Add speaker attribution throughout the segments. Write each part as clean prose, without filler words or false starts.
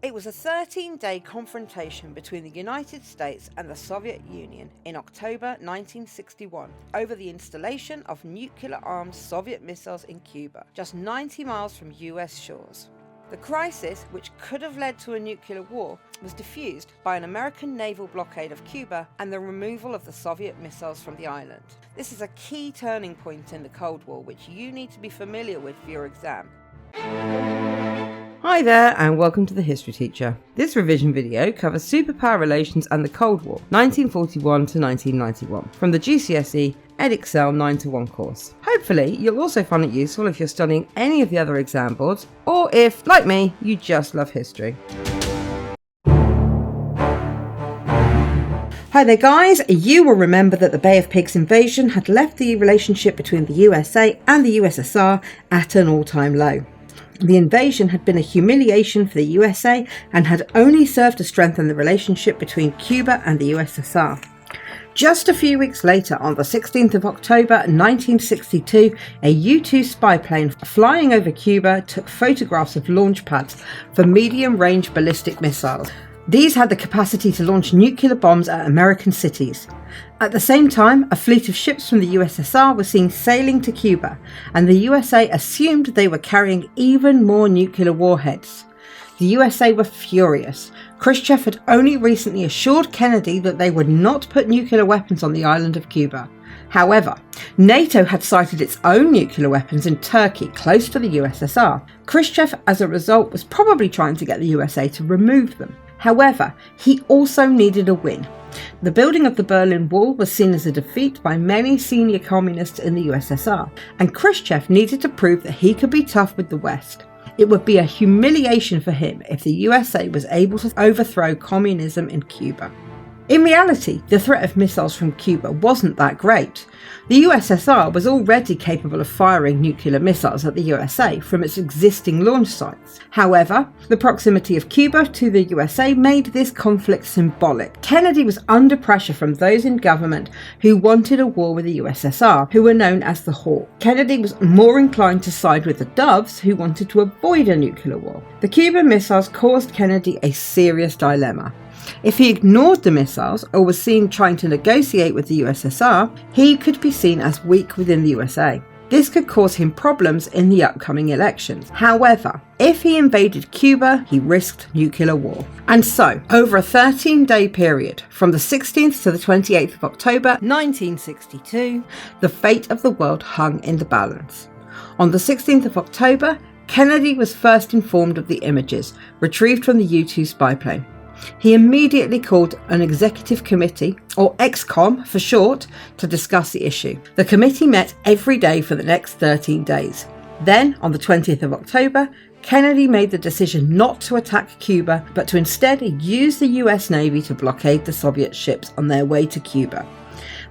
Speaker 1: It was a 13-day confrontation between the United States and the Soviet Union in October 1961 over the installation of nuclear-armed Soviet missiles in Cuba, just 90 miles from US shores. The crisis, which could have led to a nuclear war, was diffused by an American naval blockade of Cuba and the removal of the Soviet missiles from the island. This is a key turning point in the Cold War, which you need to be familiar with for your exam. Hi there and welcome to The History Teacher. This revision video covers superpower relations and the Cold War, 1941 to 1991, from the GCSE Edexcel 9-1 course. Hopefully you'll also find it useful if you're studying any of the other exam boards, or if, like me, you just love history. Hi there guys, you will remember that the Bay of Pigs invasion had left the relationship between the USA and the USSR at an all-time low. The invasion had been a humiliation for the USA and had only served to strengthen the relationship between Cuba and the USSR. Just a few weeks later, on the 16th of October 1962, a U-2 spy plane flying over Cuba took photographs of launch pads for medium-range ballistic missiles. These had the capacity to launch nuclear bombs at American cities. At the same time, a fleet of ships from the USSR was seen sailing to Cuba, and the USA assumed they were carrying even more nuclear warheads. The USA were furious. Khrushchev had only recently assured Kennedy that they would not put nuclear weapons on the island of Cuba. However, NATO had sighted its own nuclear weapons in Turkey, close to the USSR. Khrushchev, as a result, was probably trying to get the USA to remove them. However, he also needed a win. The building of the Berlin Wall was seen as a defeat by many senior communists in the USSR, and Khrushchev needed to prove that he could be tough with the West. It would be a humiliation for him if the USA was able to overthrow communism in Cuba. In reality, the threat of missiles from Cuba wasn't that great. The USSR was already capable of firing nuclear missiles at the USA from its existing launch sites. However, the proximity of Cuba to the USA made this conflict symbolic. Kennedy was under pressure from those in government who wanted a war with the USSR, who were known as the Hawk. Kennedy was more inclined to side with the Doves, who wanted to avoid a nuclear war. The Cuban missiles caused Kennedy a serious dilemma. If he ignored the missiles or was seen trying to negotiate with the USSR, he could be seen as weak within the USA. This could cause him problems in the upcoming elections. However, if he invaded Cuba, he risked nuclear war. And so, over a 13-day period, from the 16th to the 28th of October 1962, the fate of the world hung in the balance. On the 16th of October, Kennedy was first informed of the images retrieved from the U-2 spy plane. He immediately called an executive committee, or EXCOM for short, to discuss the issue. The committee met every day for the next 13 days. Then, on the 20th of October, Kennedy made the decision not to attack Cuba, but to instead use the US Navy to blockade the Soviet ships on their way to Cuba.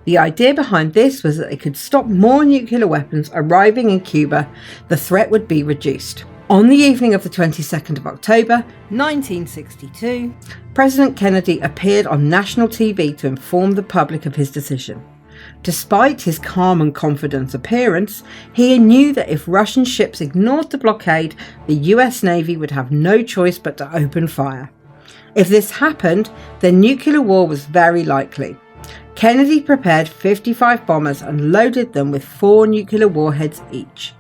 Speaker 1: The idea behind this was that they could stop more nuclear weapons arriving in Cuba. The threat would be reduced. On the evening of the 22nd of October, 1962, President Kennedy appeared on national TV to inform the public of his decision. Despite his calm and confident appearance, he knew that if Russian ships ignored the blockade, the US Navy would have no choice but to open fire. If this happened, then nuclear war was very likely. Kennedy prepared 55 bombers and loaded them with 4 nuclear warheads each.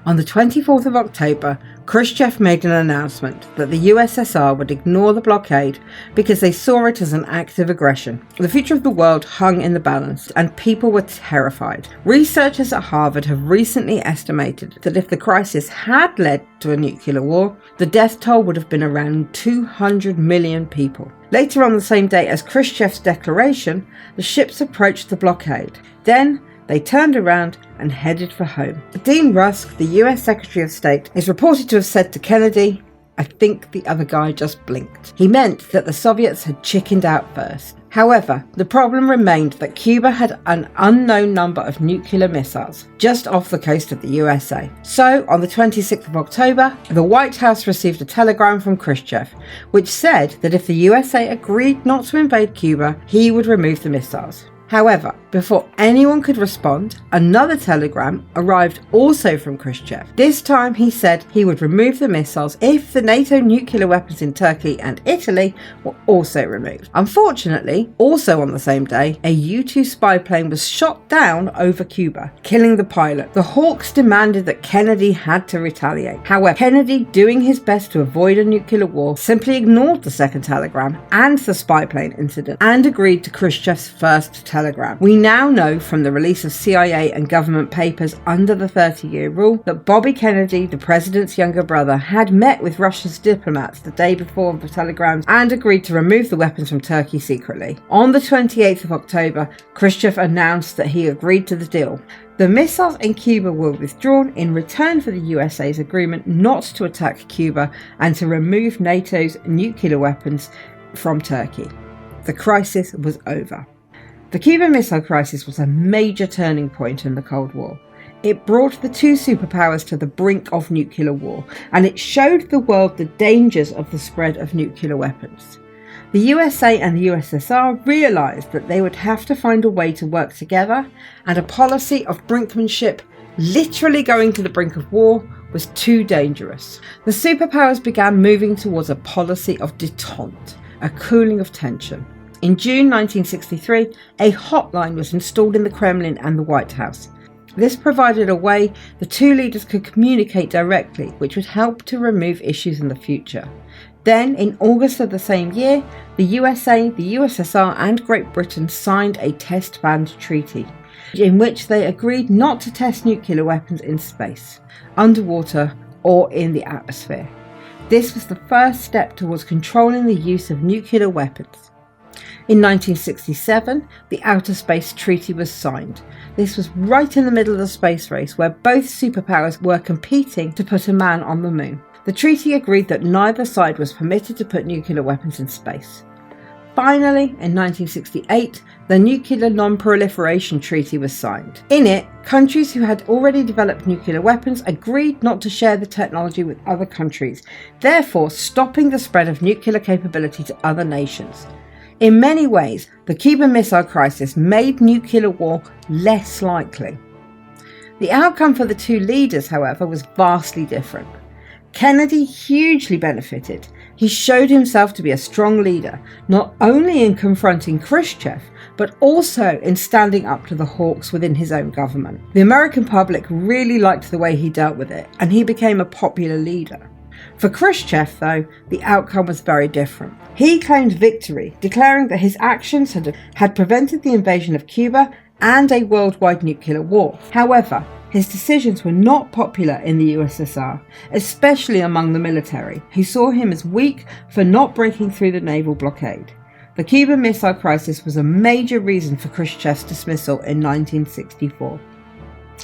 Speaker 1: On the 24th of October, Khrushchev made an announcement that the USSR would ignore the blockade because they saw it as an act of aggression. The future of the world hung in the balance, and people were terrified. Researchers at Harvard have recently estimated that if the crisis had led to a nuclear war, the death toll would have been around 200 million people. Later on the same day as Khrushchev's declaration, the ships approached the blockade. Then, they turned around and headed for home. Dean Rusk, the US Secretary of State, is reported to have said to Kennedy, "I think the other guy just blinked." He meant that the Soviets had chickened out first. However, the problem remained that Cuba had an unknown number of nuclear missiles just off the coast of the USA. So, on the 26th of October, the White House received a telegram from Khrushchev, which said that if the USA agreed not to invade Cuba, he would remove the missiles. However, before anyone could respond, another telegram arrived also from Khrushchev. This time he said he would remove the missiles if the NATO nuclear weapons in Turkey and Italy were also removed. Unfortunately, also on the same day, a U-2 spy plane was shot down over Cuba, killing the pilot. The Hawks demanded that Kennedy had to retaliate. However, Kennedy, doing his best to avoid a nuclear war, simply ignored the second telegram and the spy plane incident and agreed to Khrushchev's first telegram. We now know from the release of CIA and government papers under the 30-year rule that Bobby Kennedy, the president's younger brother, had met with Russia's diplomats the day before the telegrams and agreed to remove the weapons from Turkey secretly. On the 28th of October, Khrushchev announced that he agreed to the deal. The missiles in Cuba were withdrawn in return for the USA's agreement not to attack Cuba and to remove NATO's nuclear weapons from Turkey. The crisis was over. The Cuban Missile Crisis was a major turning point in the Cold War. It brought the two superpowers to the brink of nuclear war, and it showed the world the dangers of the spread of nuclear weapons. The USA and the USSR realised that they would have to find a way to work together, and a policy of brinkmanship, literally going to the brink of war, was too dangerous. The superpowers began moving towards a policy of détente, a cooling of tension. In June 1963, a hotline was installed in the Kremlin and the White House. This provided a way the two leaders could communicate directly, which would help to remove issues in the future. Then, in August of the same year, the USA, the USSR and Great Britain signed a test ban treaty, in which they agreed not to test nuclear weapons in space, underwater or in the atmosphere. This was the first step towards controlling the use of nuclear weapons. In 1967, the Outer Space Treaty was signed. This was right in the middle of the space race, where both superpowers were competing to put a man on the moon. The treaty agreed that neither side was permitted to put nuclear weapons in space. Finally, in 1968, the Nuclear Non-Proliferation Treaty was signed. In it, countries who had already developed nuclear weapons agreed not to share the technology with other countries, therefore stopping the spread of nuclear capability to other nations. In many ways, the Cuban Missile Crisis made nuclear war less likely. The outcome for the two leaders, however, was vastly different. Kennedy hugely benefited. He showed himself to be a strong leader, not only in confronting Khrushchev, but also in standing up to the hawks within his own government. The American public really liked the way he dealt with it, and he became a popular leader. For Khrushchev, though, the outcome was very different. He claimed victory, declaring that his actions had prevented the invasion of Cuba and a worldwide nuclear war. However, his decisions were not popular in the USSR, especially among the military, who saw him as weak for not breaking through the naval blockade. The Cuban Missile Crisis was a major reason for Khrushchev's dismissal in 1964.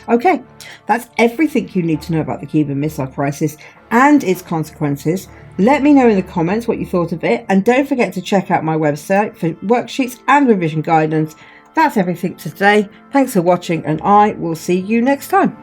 Speaker 1: Okay, that's everything you need to know about the Cuban Missile Crisis and its consequences. Let me know in the comments what you thought of it, and don't forget to check out my website for worksheets and revision guidance. That's everything for today. Thanks for watching, and I will see you next time.